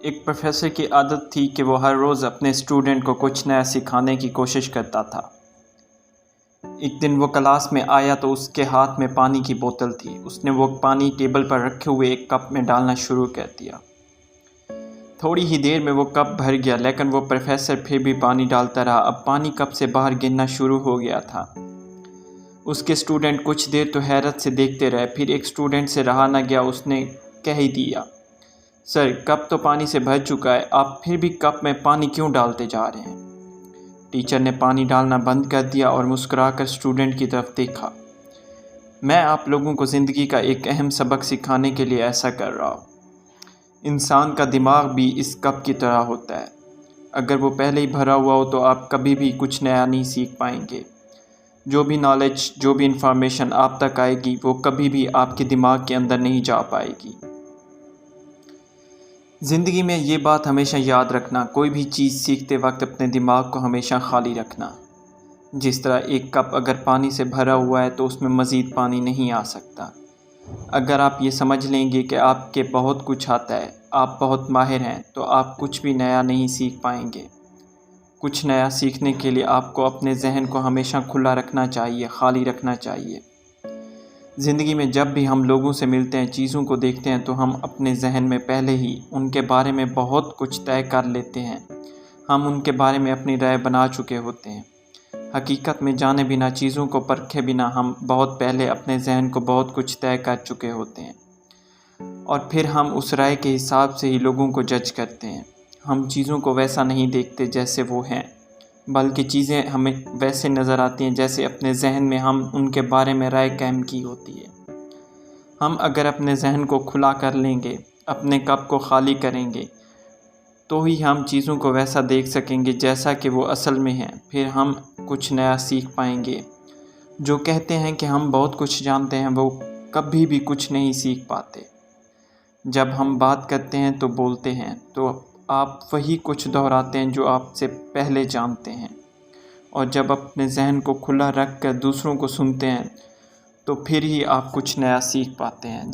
एक प्रोफेसर की आदत थी कि वो हर रोज़ अपने स्टूडेंट को कुछ नया सिखाने की कोशिश करता था। एक दिन वो क्लास में आया तो उसके हाथ में पानी की बोतल थी। उसने वो पानी टेबल पर रखे हुए एक कप में डालना शुरू कर दिया। थोड़ी ही देर में वो कप भर गया, लेकिन वो प्रोफेसर फिर भी पानी डालता रहा। अब पानी कप से बाहर गिरना शुरू हो गया था। उसके स्टूडेंट कुछ देर तो हैरत से देखते रहे। फिर एक स्टूडेंट से रहा न गया, उसने कह ही दिया, सर कप तो पानी से भर चुका है, आप फिर भी कप में पानी क्यों डालते जा रहे हैं? टीचर ने पानी डालना बंद कर दिया और मुस्कुराकर स्टूडेंट की तरफ देखा। मैं आप लोगों को ज़िंदगी का एक अहम सबक सिखाने के लिए ऐसा कर रहा हूँ। इंसान का दिमाग भी इस कप की तरह होता है। अगर वो पहले ही भरा हुआ हो तो आप कभी भी कुछ नया नहीं सीख पाएंगे। जो भी नॉलेज, जो भी इंफॉर्मेशन आप तक आएगी वो कभी भी आपके दिमाग के अंदर नहीं जा पाएगी। ज़िंदगी में ये बात हमेशा याद रखना, कोई भी चीज़ सीखते वक्त अपने दिमाग को हमेशा खाली रखना। जिस तरह एक कप अगर पानी से भरा हुआ है तो उसमें मज़ीद पानी नहीं आ सकता। अगर आप ये समझ लेंगे कि आपके बहुत कुछ आता है, आप बहुत माहिर हैं, तो आप कुछ भी नया नहीं सीख पाएंगे। कुछ नया सीखने के लिए आपको अपने जहन को हमेशा खुला रखना चाहिए, खाली रखना चाहिए। ज़िंदगी में जब भी हम लोगों से मिलते हैं, चीज़ों को देखते हैं, तो हम अपने जहन में पहले ही उनके बारे में बहुत कुछ तय कर लेते हैं। हम उनके बारे में अपनी राय बना चुके होते हैं। हकीकत में जाने बिना, चीज़ों को परखे बिना हम बहुत पहले अपने जहन को बहुत कुछ तय कर चुके होते हैं और फिर हम उस राय के हिसाब से ही लोगों को जज करते हैं। हम चीज़ों को वैसा नहीं देखते जैसे वो हैं, बल्कि चीज़ें हमें वैसे नज़र आती हैं जैसे अपने जहन में हम उनके बारे में राय कायम की होती है। हम अगर अपने जहन को खुला कर लेंगे, अपने कप को खाली करेंगे, तो ही हम चीज़ों को वैसा देख सकेंगे जैसा कि वो असल में हैं। फिर हम कुछ नया सीख पाएंगे। जो कहते हैं कि हम बहुत कुछ जानते हैं, वो कभी भी कुछ नहीं सीख पाते। जब हम बात करते हैं तो बोलते हैं, तो आप वही कुछ दोहराते हैं जो आपसे पहले जानते हैं। और जब अपने जहन को खुला रख कर दूसरों को सुनते हैं, तो फिर ही आप कुछ नया सीख पाते हैं।